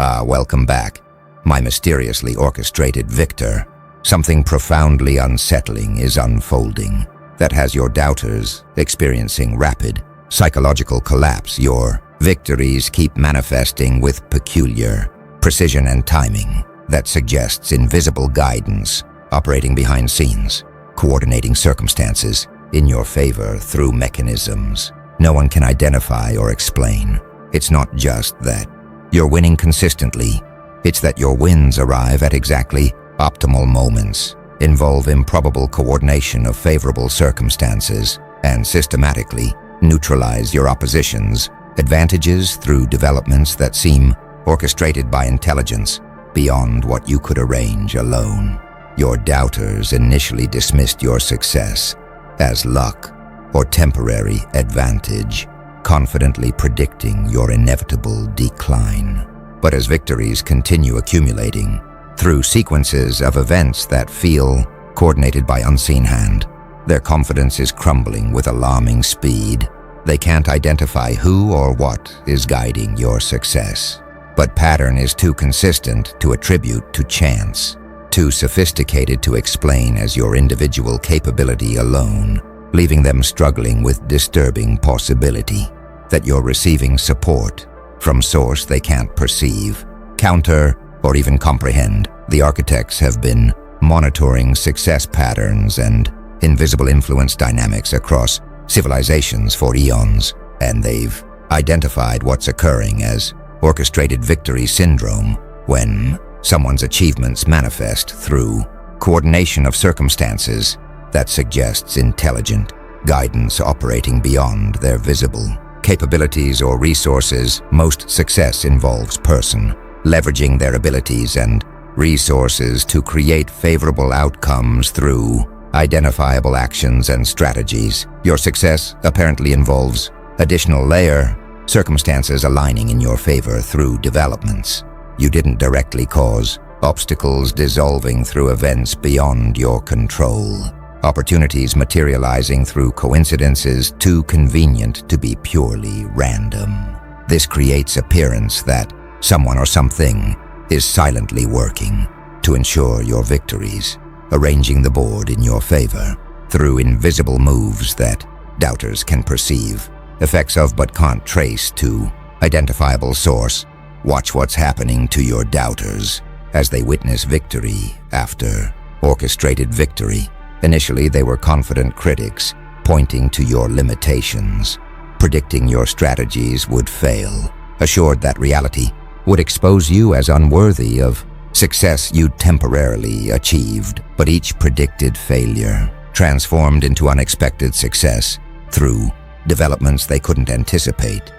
Welcome back, my mysteriously orchestrated victor. Something profoundly unsettling is unfolding that has your doubters experiencing rapid psychological collapse. Your victories keep manifesting with peculiar precision and timing that suggests invisible guidance operating behind scenes, coordinating circumstances in your favor through mechanisms no one can identify or explain. It's not just that you're winning consistently, it's that your wins arrive at exactly optimal moments, involve improbable coordination of favorable circumstances, and systematically neutralize your opposition's advantages through developments that seem orchestrated by intelligence beyond what you could arrange alone. Your doubters initially dismissed your success as luck or temporary advantage, confidently predicting your inevitable decline. But as victories continue accumulating through sequences of events that feel coordinated by unseen hand, their confidence is crumbling with alarming speed. They can't identify who or what is guiding your success. But pattern is too consistent to attribute to chance, too sophisticated to explain as your individual capability alone, leaving them struggling with disturbing possibility that you're receiving support from source they can't perceive, counter, or even comprehend. The architects have been monitoring success patterns and invisible influence dynamics across civilizations for eons, and they've identified what's occurring as orchestrated victory syndrome, when someone's achievements manifest through coordination of circumstances that suggests intelligent guidance operating beyond their visible capabilities or resources. Most success involves person leveraging their abilities and resources to create favorable outcomes through identifiable actions and strategies. Your success apparently involves additional layer circumstances aligning in your favor through developments you didn't directly cause, obstacles dissolving through events beyond your control, opportunities materializing through coincidences too convenient to be purely random. This creates appearance that someone or something is silently working to ensure your victories, arranging the board in your favor through invisible moves that doubters can perceive, effects of but can't trace to identifiable source. Watch what's happening to your doubters as they witness victory after orchestrated victory. Initially, they were confident critics, pointing to your limitations, predicting your strategies would fail, assured that reality would expose you as unworthy of success you'd temporarily achieved. But each predicted failure transformed into unexpected success through developments they couldn't anticipate.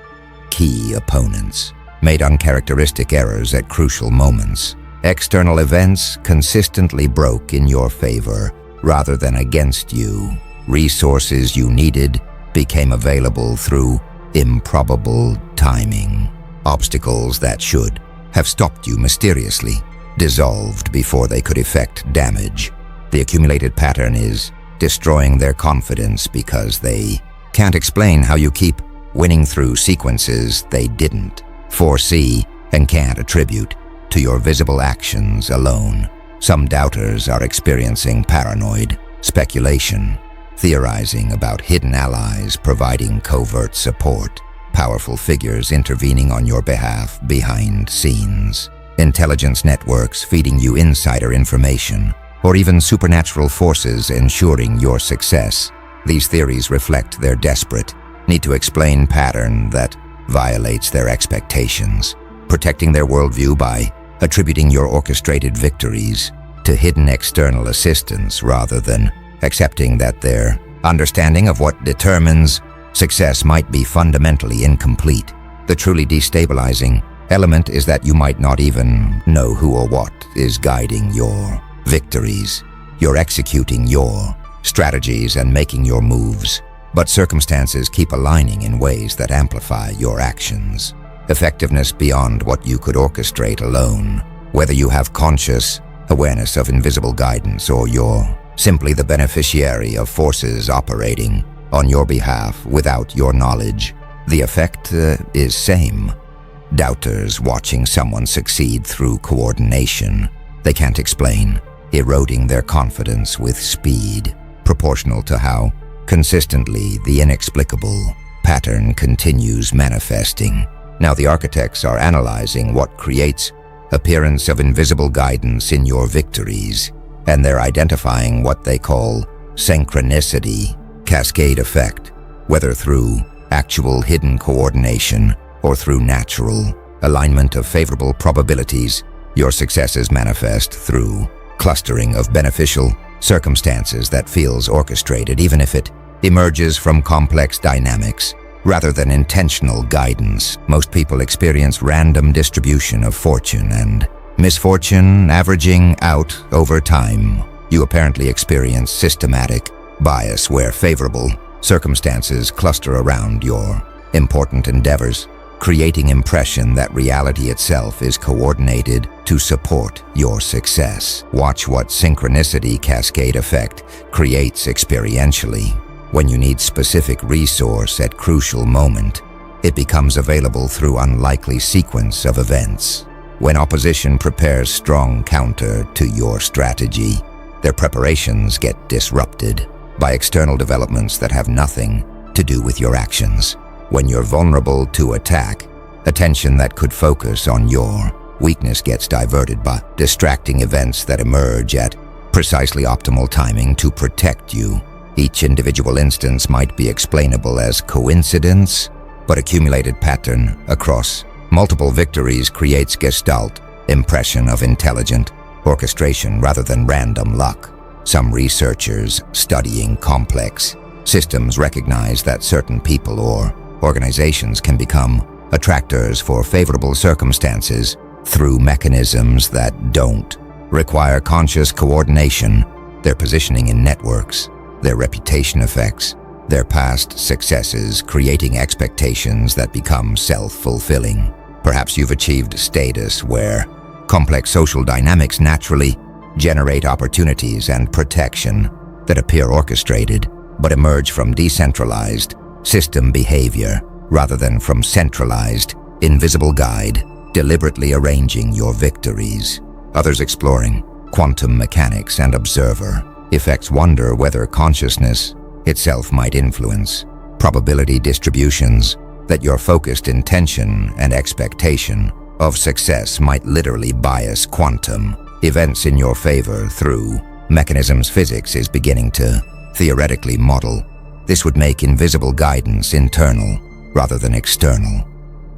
Key opponents made uncharacteristic errors at crucial moments. External events consistently broke in your favor rather than against you. Resources you needed became available through improbable timing. Obstacles that should have stopped you mysteriously dissolved before they could effect damage. The accumulated pattern is destroying their confidence because they can't explain how you keep winning through sequences they didn't foresee and can't attribute to your visible actions alone. Some doubters are experiencing paranoid speculation, theorizing about hidden allies providing covert support, powerful figures intervening on your behalf behind scenes, intelligence networks feeding you insider information, or even supernatural forces ensuring your success. These theories reflect their desperate need to explain pattern that violates their expectations, protecting their worldview by attributing your orchestrated victories to hidden external assistance rather than accepting that their understanding of what determines success might be fundamentally incomplete. The truly destabilizing element is that you might not even know who or what is guiding your victories. You're executing your strategies and making your moves, but circumstances keep aligning in ways that amplify your actions. Effectiveness beyond what you could orchestrate alone. Whether you have conscious awareness of invisible guidance or you're simply the beneficiary of forces operating on your behalf without your knowledge, the effect is same. doubters watching someone succeed through coordination they can't explain, eroding their confidence with speed, proportional to how consistently the inexplicable pattern continues manifesting. Now the architects are analyzing what creates appearance of invisible guidance in your victories, and they're identifying what they call synchronicity, cascade effect, whether through actual hidden coordination or through natural alignment of favorable probabilities. Your successes manifest through clustering of beneficial circumstances that feels orchestrated, even if it emerges from complex dynamics rather than intentional guidance. Most people experience random distribution of fortune and misfortune averaging out over time. You apparently experience systematic bias where favorable circumstances cluster around your important endeavors, creating impression that reality itself is coordinated to support your success. Watch what synchronicity cascade effect creates experientially. When you need specific resource at crucial moment, it becomes available through unlikely sequence of events. When opposition prepares strong counter to your strategy, their preparations get disrupted by external developments that have nothing to do with your actions. When you're vulnerable to attack, attention that could focus on your weakness gets diverted by distracting events that emerge at precisely optimal timing to protect you. Each individual instance might be explainable as coincidence, but accumulated pattern across multiple victories creates gestalt impression of intelligent orchestration rather than random luck. Some researchers studying complex systems recognize that certain people or organizations can become attractors for favorable circumstances through mechanisms that don't require conscious coordination. Their positioning in networks, their reputation effects, their past successes, creating expectations that become self-fulfilling. Perhaps you've achieved status where complex social dynamics naturally generate opportunities and protection that appear orchestrated but emerge from decentralized system behavior rather than from centralized, invisible guide, deliberately arranging your victories. Others exploring quantum mechanics and observer effects wonder whether consciousness itself might influence probability distributions, that your focused intention and expectation of success might literally bias quantum events in your favor through mechanisms physics is beginning to theoretically model. This would make invisible guidance internal rather than external,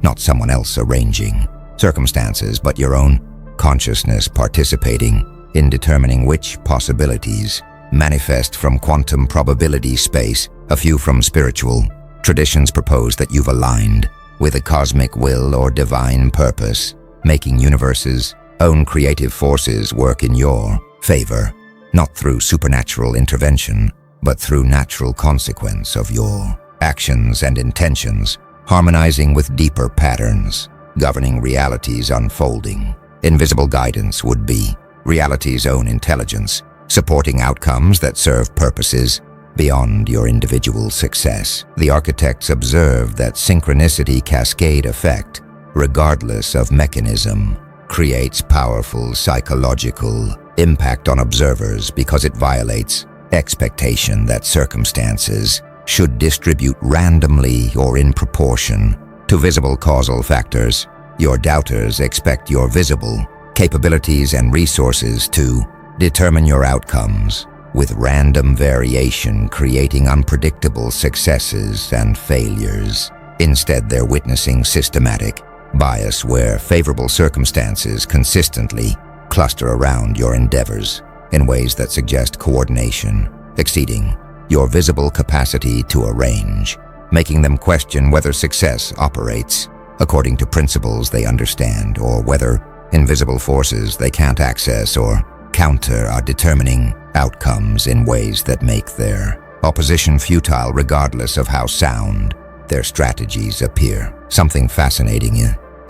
not someone else arranging circumstances, but your own consciousness participating in determining which possibilities manifest from quantum probability space. A few from spiritual traditions propose that you've aligned with a cosmic will or divine purpose, making universe's own creative forces work in your favor, not through supernatural intervention, but through natural consequence of your actions and intentions, harmonizing with deeper patterns, governing reality's unfolding. Invisible guidance would be reality's own intelligence, supporting outcomes that serve purposes beyond your individual success. The architects observe that synchronicity cascade effect, regardless of mechanism, creates powerful psychological impact on observers because it violates expectation that circumstances should distribute randomly or in proportion to visible causal factors. Your doubters expect your visible capabilities and resources to determine your outcomes, with random variation creating unpredictable successes and failures. Instead, they're witnessing systematic bias where favorable circumstances consistently cluster around your endeavors in ways that suggest coordination, exceeding your visible capacity to arrange, making them question whether success operates according to principles they understand, or whether invisible forces they can't access or counter are determining outcomes in ways that make their opposition futile regardless of how sound their strategies appear. Something fascinating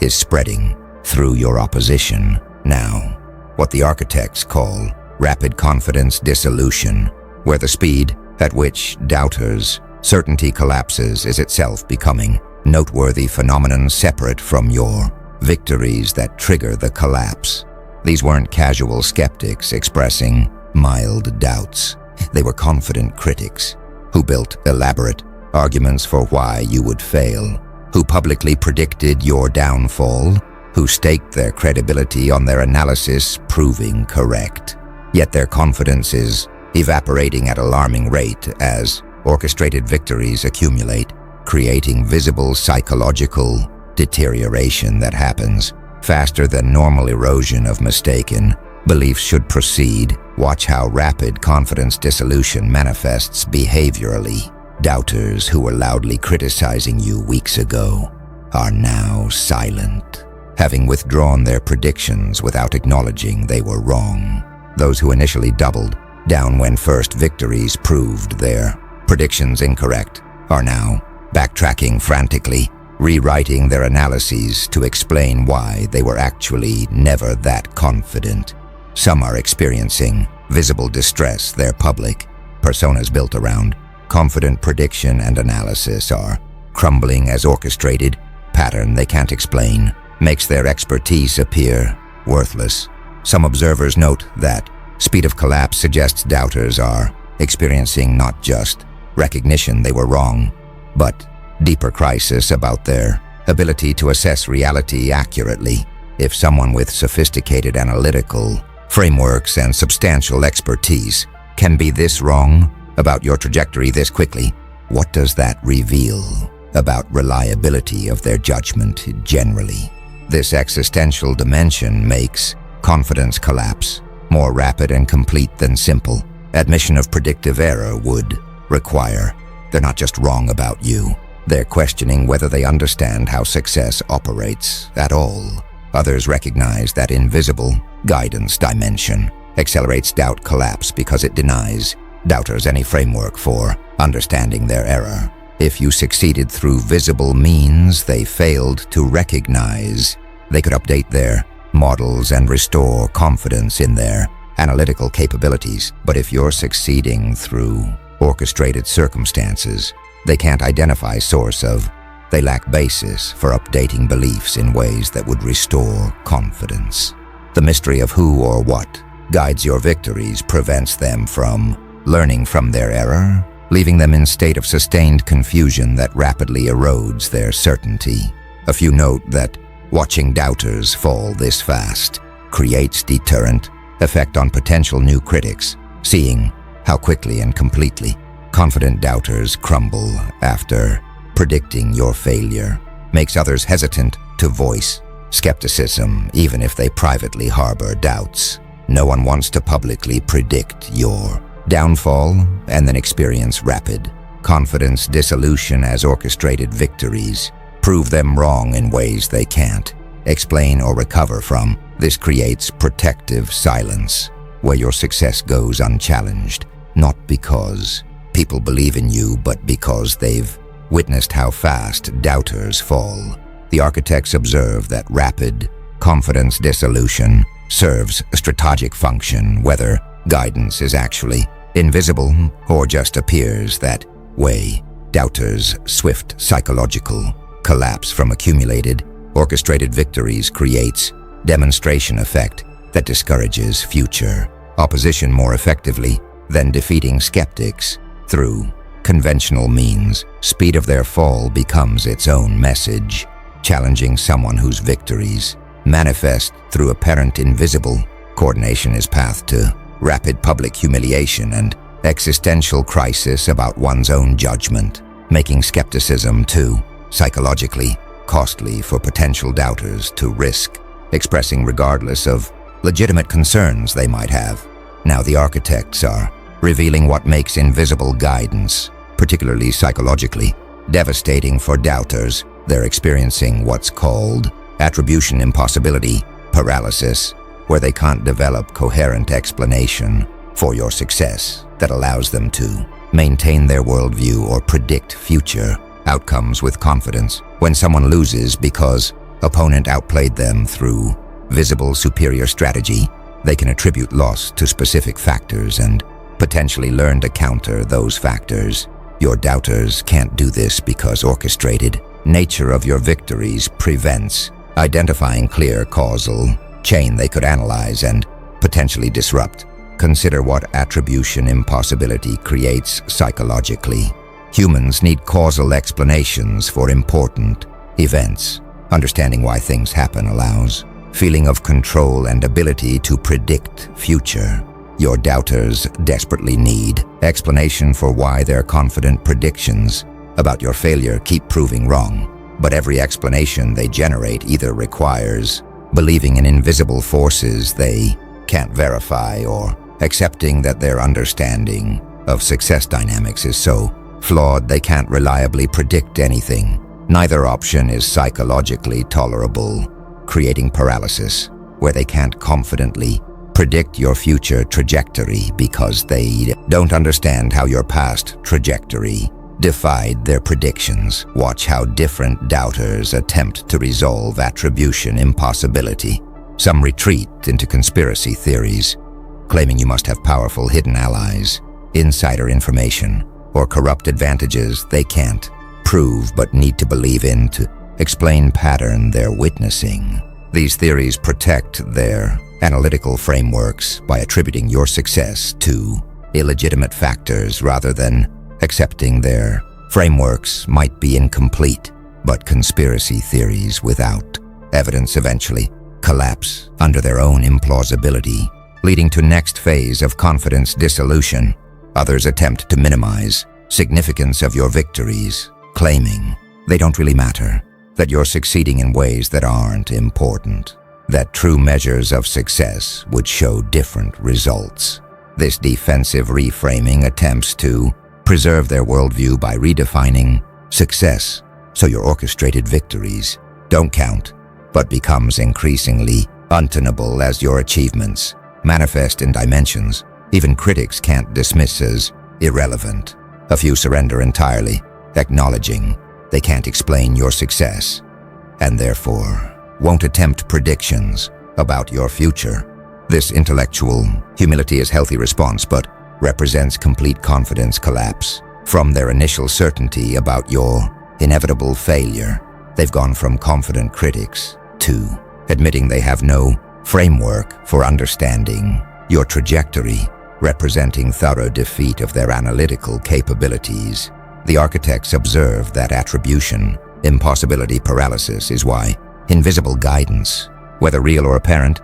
is spreading through your opposition now, what the architects call rapid confidence dissolution, where the speed at which doubters' certainty collapses is itself becoming noteworthy phenomenon separate from your victories that trigger the collapse. These weren't casual skeptics expressing mild doubts. They were confident critics who built elaborate arguments for why you would fail, who publicly predicted your downfall, who staked their credibility on their analysis proving correct. Yet their confidence is evaporating at alarming rate as orchestrated victories accumulate, creating visible psychological deterioration that happens faster than normal erosion of mistaken beliefs should proceed. Watch how rapid confidence dissolution manifests behaviorally. Doubters who were loudly criticizing you weeks ago are now silent, having withdrawn their predictions without acknowledging they were wrong. Those who initially doubled down when first victories proved their predictions incorrect are now backtracking frantically, rewriting their analyses to explain why they were actually never that confident. Some are experiencing visible distress. Their public personas built around confident prediction and analysis are crumbling as orchestrated pattern they can't explain makes their expertise appear worthless. Some observers note that speed of collapse suggests doubters are experiencing not just recognition they were wrong, but deeper crisis about their ability to assess reality accurately. If someone with sophisticated analytical frameworks and substantial expertise can be this wrong about your trajectory this quickly, what does that reveal about reliability of their judgment generally? This existential dimension makes confidence collapse more rapid and complete than simple admission of predictive error would require. They're not just wrong about you, they're questioning whether they understand how success operates at all. Others recognize that invisible guidance dimension accelerates doubt collapse because it denies doubters any framework for understanding their error. If you succeeded through visible means they failed to recognize, they could update their models and restore confidence in their analytical capabilities. But if you're succeeding through orchestrated circumstances, they can't identify source of. They lack basis for updating beliefs in ways that would restore confidence. The mystery of who or what guides your victories prevents them from learning from their error, leaving them in state of sustained confusion that rapidly erodes their certainty. A few note that watching doubters fall this fast creates deterrent effect on potential new critics, seeing how quickly and completely confident doubters crumble after predicting your failure makes others hesitant to voice skepticism even if they privately harbor doubts. No one wants to publicly predict your downfall and then experience rapid confidence dissolution as orchestrated victories prove them wrong in ways they can't explain or recover from. This creates protective silence where your success goes unchallenged, not because people believe in you, but because they've witnessed how fast doubters fall. The architects observe that rapid confidence dissolution serves a strategic function, whether guidance is actually invisible or just appears that way. Doubters' swift psychological collapse from accumulated, orchestrated victories creates demonstration effect that discourages future opposition more effectively than defeating skeptics through conventional means. Speed of their fall becomes its own message, challenging someone whose victories manifest through apparent invisible coordination is path to rapid public humiliation and existential crisis about one's own judgment, making skepticism too psychologically costly for potential doubters to risk expressing regardless of legitimate concerns they might have. Now the architects are revealing what makes invisible guidance, particularly psychologically, devastating for doubters. They're experiencing what's called attribution impossibility paralysis, where they can't develop coherent explanation for your success that allows them to maintain their worldview or predict future outcomes with confidence. When someone loses because opponent outplayed them through visible superior strategy, they can attribute loss to specific factors and potentially learn to counter those factors. Your doubters can't do this because orchestrated nature of your victories prevents identifying clear causal chain they could analyze and potentially disrupt. Consider what attribution impossibility creates psychologically. Humans need causal explanations for important events. Understanding why things happen allows feeling of control and ability to predict future. Your doubters desperately need explanation for why their confident predictions about your failure keep proving wrong. But every explanation they generate either requires believing in invisible forces they can't verify or accepting that their understanding of success dynamics is so flawed they can't reliably predict anything. Neither option is psychologically tolerable, creating paralysis where they can't confidently predict your future trajectory because they don't understand how your past trajectory defied their predictions. Watch how different doubters attempt to resolve attribution impossibility. Some retreat into conspiracy theories, claiming you must have powerful hidden allies, insider information, or corrupt advantages they can't prove but need to believe in to explain pattern they're witnessing. These theories protect their analytical frameworks by attributing your success to illegitimate factors rather than accepting their frameworks might be incomplete. But conspiracy theories without evidence eventually collapse under their own implausibility, leading to next phase of confidence dissolution. Others attempt to minimize significance of your victories, claiming they don't really matter, that you're succeeding in ways that aren't important, that true measures of success would show different results. This defensive reframing attempts to preserve their worldview by redefining success so your orchestrated victories don't count, but becomes increasingly untenable as your achievements manifest in dimensions even critics can't dismiss as irrelevant. A few surrender entirely, acknowledging they can't explain your success, and therefore won't attempt predictions about your future. This intellectual humility is a healthy response, but represents complete confidence collapse. From their initial certainty about your inevitable failure, they've gone from confident critics to admitting they have no framework for understanding your trajectory, representing thorough defeat of their analytical capabilities. The architects observe that attribution impossibility paralysis is why invisible guidance, whether real or apparent,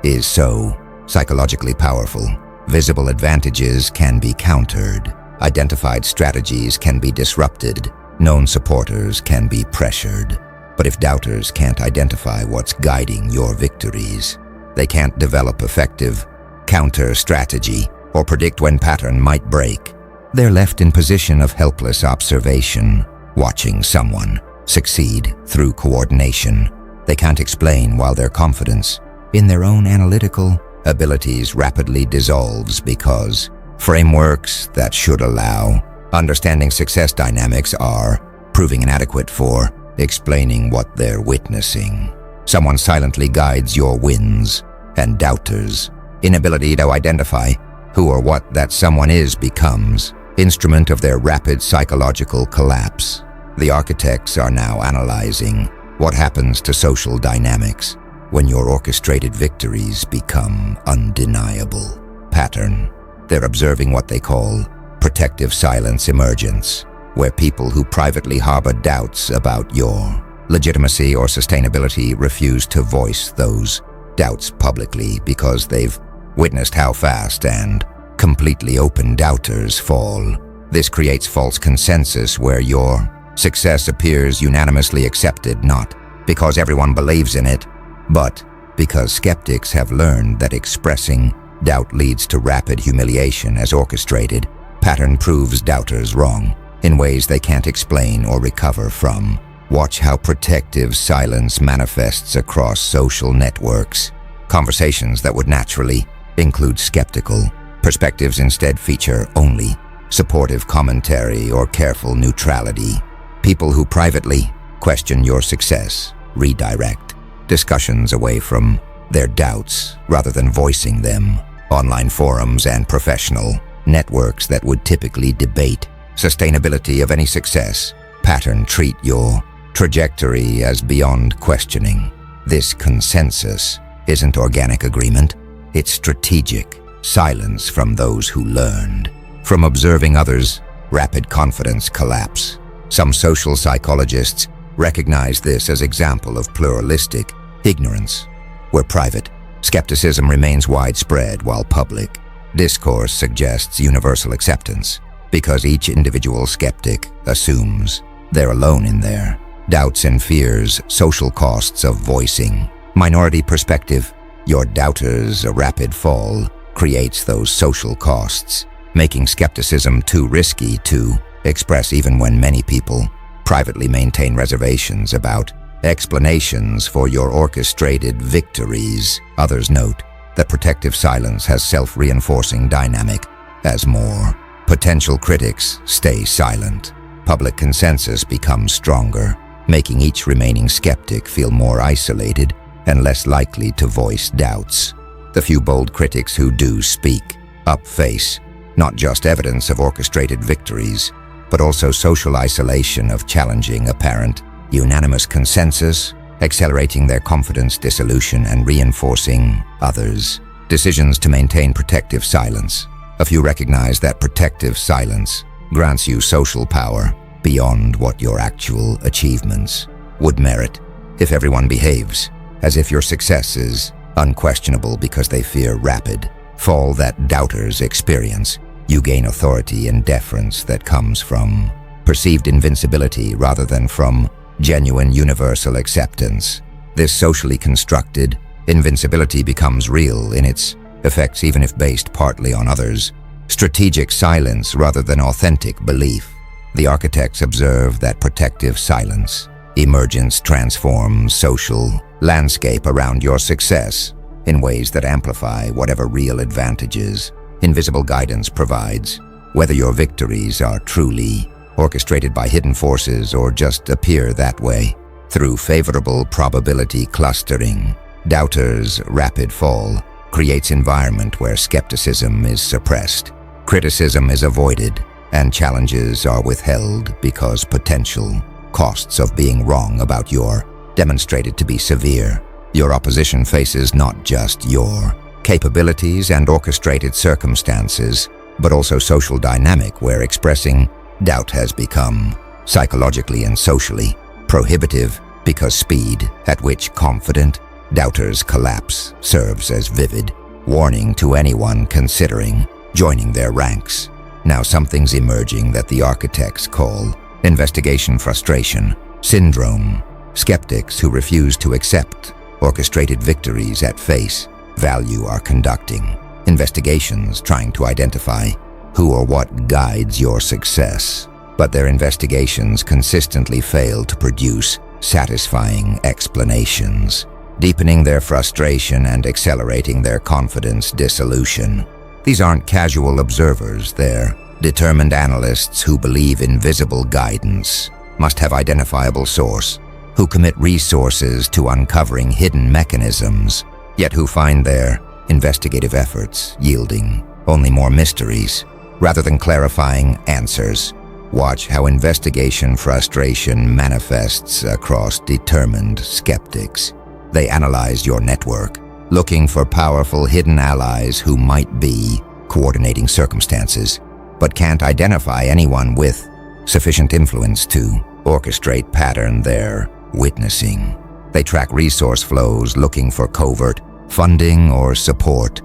is so psychologically powerful. Visible advantages can be countered, identified strategies can be disrupted, known supporters can be pressured. But if doubters can't identify what's guiding your victories, they can't develop effective counter strategy or predict when pattern might break. They're left in position of helpless observation, watching someone succeed through coordination. They can't explain while their confidence in their own analytical abilities rapidly dissolves because frameworks that should allow understanding success dynamics are proving inadequate for explaining what they're witnessing. Someone silently guides your wins, and doubters' inability to identify who or what that someone is becomes instrument of their rapid psychological collapse. The architects are now analyzing what happens to social dynamics when your orchestrated victories become undeniable. Pattern. They're observing what they call protective silence emergence, where people who privately harbor doubts about your legitimacy or sustainability refuse to voice those doubts publicly because they've witnessed how fast and completely open doubters fall. This creates false consensus where your success appears unanimously accepted, not because everyone believes in it, but because skeptics have learned that expressing doubt leads to rapid humiliation. As orchestrated, pattern proves doubters wrong in ways they can't explain or recover from. Watch how protective silence manifests across social networks. Conversations that would naturally include skeptical perspectives instead feature only supportive commentary or careful neutrality. People who privately question your success redirect discussions away from their doubts rather than voicing them. Online forums and professional networks that would typically debate sustainability of any success pattern treat your trajectory as beyond questioning. This consensus isn't organic agreement, it's strategic silence from those who learned. From observing others, rapid confidence collapse. Some social psychologists recognize this as example of pluralistic ignorance, where private skepticism remains widespread while public discourse suggests universal acceptance, because each individual skeptic assumes they're alone in their doubts and fears. Social costs of voicing minority perspective. Your doubters' rapid fall creates those social costs, making skepticism too risky to express even when many people privately maintain reservations about explanations for your orchestrated victories. Others note that protective silence has self-reinforcing dynamic as more potential critics stay silent. Public consensus becomes stronger, making each remaining skeptic feel more isolated and less likely to voice doubts. The few bold critics who do speak up face not just evidence of orchestrated victories, but also social isolation of challenging apparent unanimous consensus, accelerating their confidence dissolution and reinforcing others' decisions to maintain protective silence. A few recognize that protective silence grants you social power beyond what your actual achievements would merit. If everyone behaves as if your success is unquestionable because they fear rapid fall that doubters experience, you gain authority and deference that comes from perceived invincibility rather than from genuine universal acceptance. This socially constructed invincibility becomes real in its effects even if based partly on others' strategic silence rather than authentic belief. The architects observe that protective silence emergence transforms social landscape around your success in ways that amplify whatever real advantages invisible guidance provides. Whether your victories are truly orchestrated by hidden forces or just appear that way through favorable probability clustering, doubters' rapid fall creates environment where skepticism is suppressed, criticism is avoided, and challenges are withheld because potential costs of being wrong about your demonstrated to be severe. Your opposition faces not just your capabilities and orchestrated circumstances, but also social dynamic where expressing doubt has become psychologically and socially prohibitive because speed at which confident doubters collapse serves as vivid warning to anyone considering joining their ranks. Now something's emerging that the architects call investigation frustration syndrome. Skeptics who refuse to accept orchestrated victories at face value are conducting investigations trying to identify who or what guides your success, but their investigations consistently fail to produce satisfying explanations, deepening their frustration and accelerating their confidence dissolution. These aren't casual observers, they're determined analysts who believe invisible guidance must have identifiable source, who commit resources to uncovering hidden mechanisms, yet who find their investigative efforts yielding only more mysteries rather than clarifying answers. Watch how investigation frustration manifests across determined skeptics. They analyze your network, looking for powerful hidden allies who might be coordinating circumstances, but can't identify anyone with sufficient influence to orchestrate pattern they're witnessing. They track resource flows looking for covert funding or support,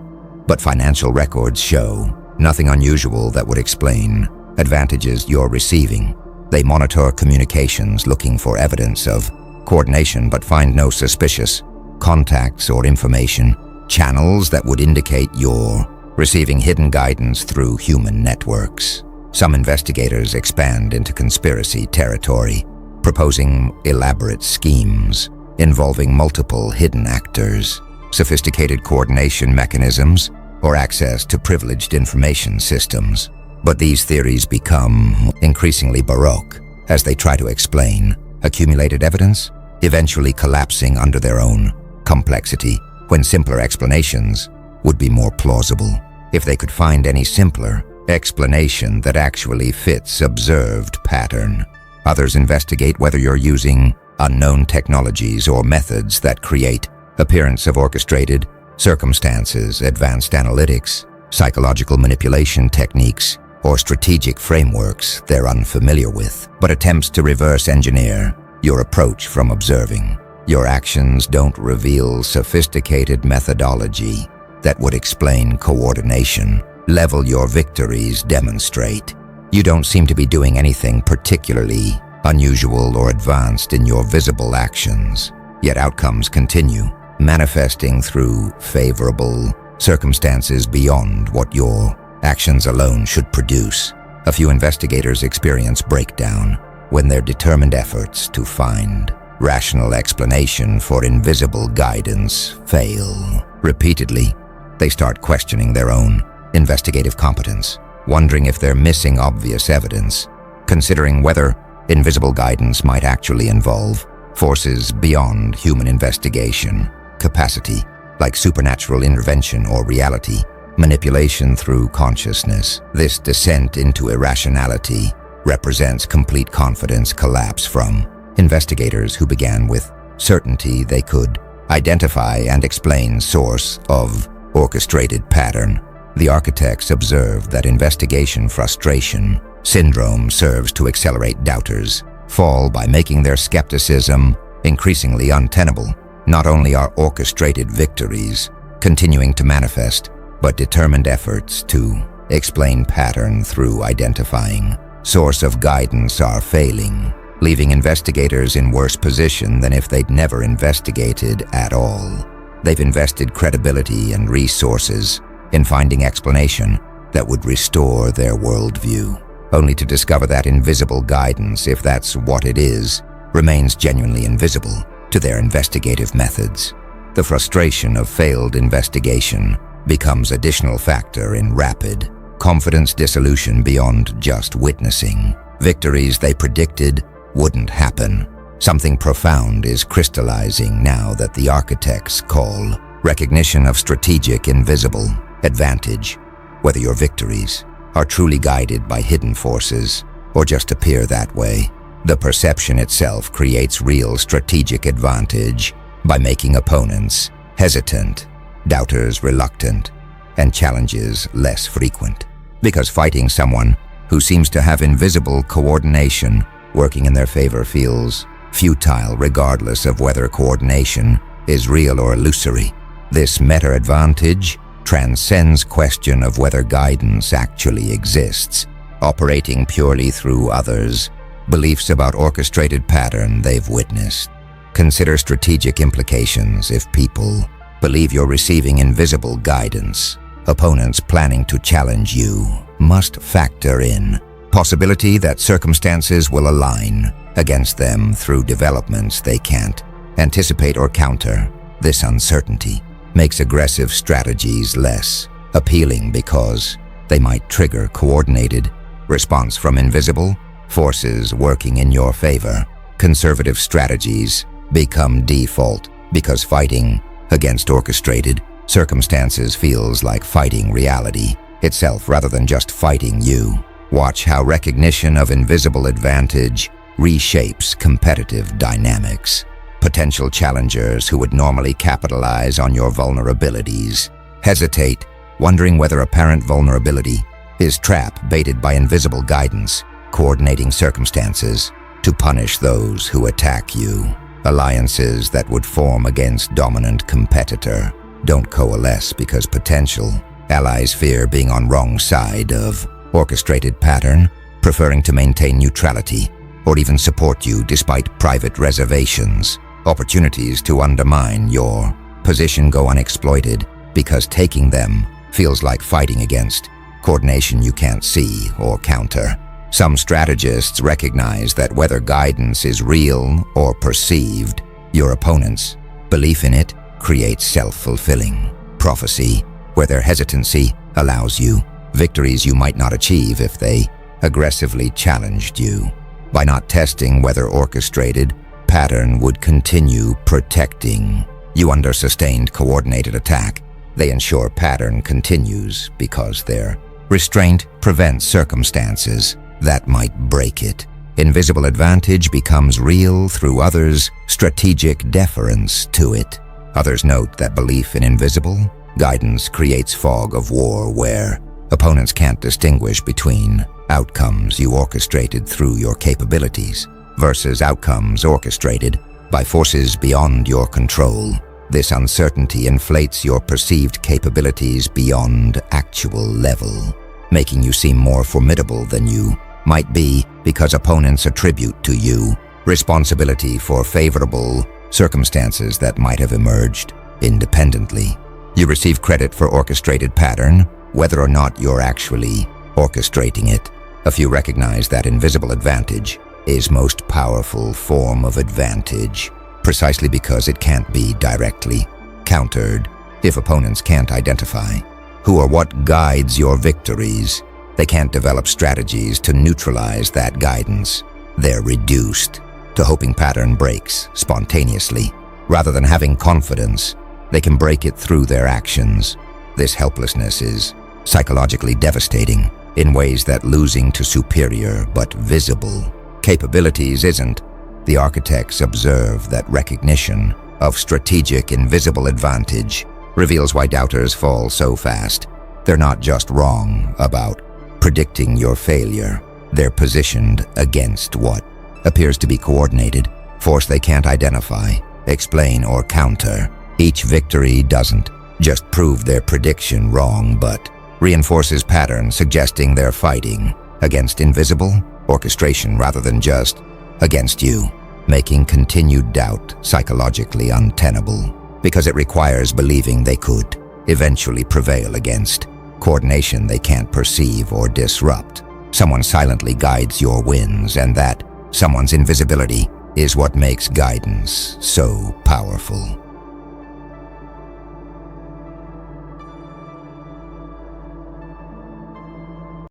but financial records show nothing unusual that would explain advantages you're receiving. They monitor communications looking for evidence of coordination but find no suspicious contacts or information channels that would indicate you're receiving hidden guidance through human networks. Some investigators expand into conspiracy territory, proposing elaborate schemes involving multiple hidden actors, sophisticated coordination mechanisms, or access to privileged information systems. But these theories become increasingly baroque as they try to explain accumulated evidence, eventually collapsing under their own complexity when simpler explanations would be more plausible. If they could find any simpler explanation that actually fits observed pattern. Others investigate whether you're using unknown technologies or methods that create appearance of orchestrated circumstances, advanced analytics, psychological manipulation techniques, or strategic frameworks they're unfamiliar with, but attempts to reverse engineer your approach from observing. Your actions don't reveal sophisticated methodology that would explain coordination. Level your victories demonstrate. You don't seem to be doing anything particularly unusual or advanced in your visible actions, yet outcomes continue, manifesting through favorable circumstances beyond what your actions alone should produce. A few investigators experience breakdown when their determined efforts to find rational explanation for invisible guidance fail. Repeatedly, they start questioning their own investigative competence, wondering if they're missing obvious evidence, considering whether invisible guidance might actually involve forces beyond human investigation capacity, like supernatural intervention or reality manipulation through consciousness. This descent into irrationality represents complete confidence collapse from investigators who began with certainty they could identify and explain source of orchestrated pattern. The architects observed that investigation frustration syndrome serves to accelerate doubters' fall by making their skepticism increasingly untenable. Not only are orchestrated victories continuing to manifest, but determined efforts to explain pattern through identifying source of guidance are failing, leaving investigators in worse position than if they'd never investigated at all. They've invested credibility and resources in finding explanation that would restore their worldview, only to discover that invisible guidance, if that's what it is, remains genuinely invisible to their investigative methods. The frustration of failed investigation becomes additional factor in rapid confidence dissolution beyond just witnessing. Victories they predicted wouldn't happen. Something profound is crystallizing now that the architects call recognition of strategic invisible advantage. Whether your victories are truly guided by hidden forces or just appear that way, the perception itself creates real strategic advantage by making opponents hesitant, doubters reluctant, and challenges less frequent. Because fighting someone who seems to have invisible coordination working in their favor feels futile regardless of whether coordination is real or illusory. This meta-advantage transcends question of whether guidance actually exists, operating purely through others' beliefs about orchestrated pattern they've witnessed. Consider strategic implications. If people believe you're receiving invisible guidance, opponents planning to challenge you must factor in possibility that circumstances will align against them through developments they can't anticipate or counter. This uncertainty makes aggressive strategies less appealing because they might trigger coordinated response from invisible forces working in your favor. Conservative strategies become default because fighting against orchestrated circumstances feels like fighting reality itself rather than just fighting you. Watch how recognition of invisible advantage reshapes competitive dynamics. Potential challengers who would normally capitalize on your vulnerabilities hesitate, wondering whether apparent vulnerability is trap baited by invisible guidance, coordinating circumstances to punish those who attack you. Alliances that would form against dominant competitor don't coalesce because potential allies fear being on wrong side of orchestrated pattern, preferring to maintain neutrality or even support you despite private reservations. Opportunities to undermine your position go unexploited because taking them feels like fighting against coordination you can't see or counter. Some strategists recognize that whether guidance is real or perceived, your opponent's belief in it creates self-fulfilling prophecy, where their hesitancy allows you victories you might not achieve if they aggressively challenged you. By not testing whether orchestrated pattern would continue protecting you under sustained coordinated attack, they ensure pattern continues because their restraint prevents circumstances that might break it. Invisible advantage becomes real through others' strategic deference to it. Others note that belief in invisible guidance creates fog of war where opponents can't distinguish between outcomes you orchestrated through your capabilities versus outcomes orchestrated by forces beyond your control. This uncertainty inflates your perceived capabilities beyond actual level, making you seem more formidable than you might be because opponents attribute to you responsibility for favorable circumstances that might have emerged independently. You receive credit for orchestrated pattern, whether or not you're actually orchestrating it. A few recognize that invisible advantage is most powerful form of advantage, precisely because it can't be directly countered. If opponents can't identify who or what guides your victories, they can't develop strategies to neutralize that guidance. They're reduced to hoping pattern breaks spontaneously. Rather than having confidence, they can break it through their actions. This helplessness is psychologically devastating in ways that losing to superior but visible capabilities isn't. The architects observe that recognition of strategic invisible advantage reveals why doubters fall so fast. They're not just wrong about predicting your failure. They're positioned against what appears to be coordinated force they can't identify, explain, or counter. Each victory doesn't just prove their prediction wrong, but reinforces patterns suggesting they're fighting against invisible orchestration rather than just against you, making continued doubt psychologically untenable because it requires believing they could eventually prevail against coordination they can't perceive or disrupt. Someone silently guides your wins, and that someone's invisibility is what makes guidance so powerful.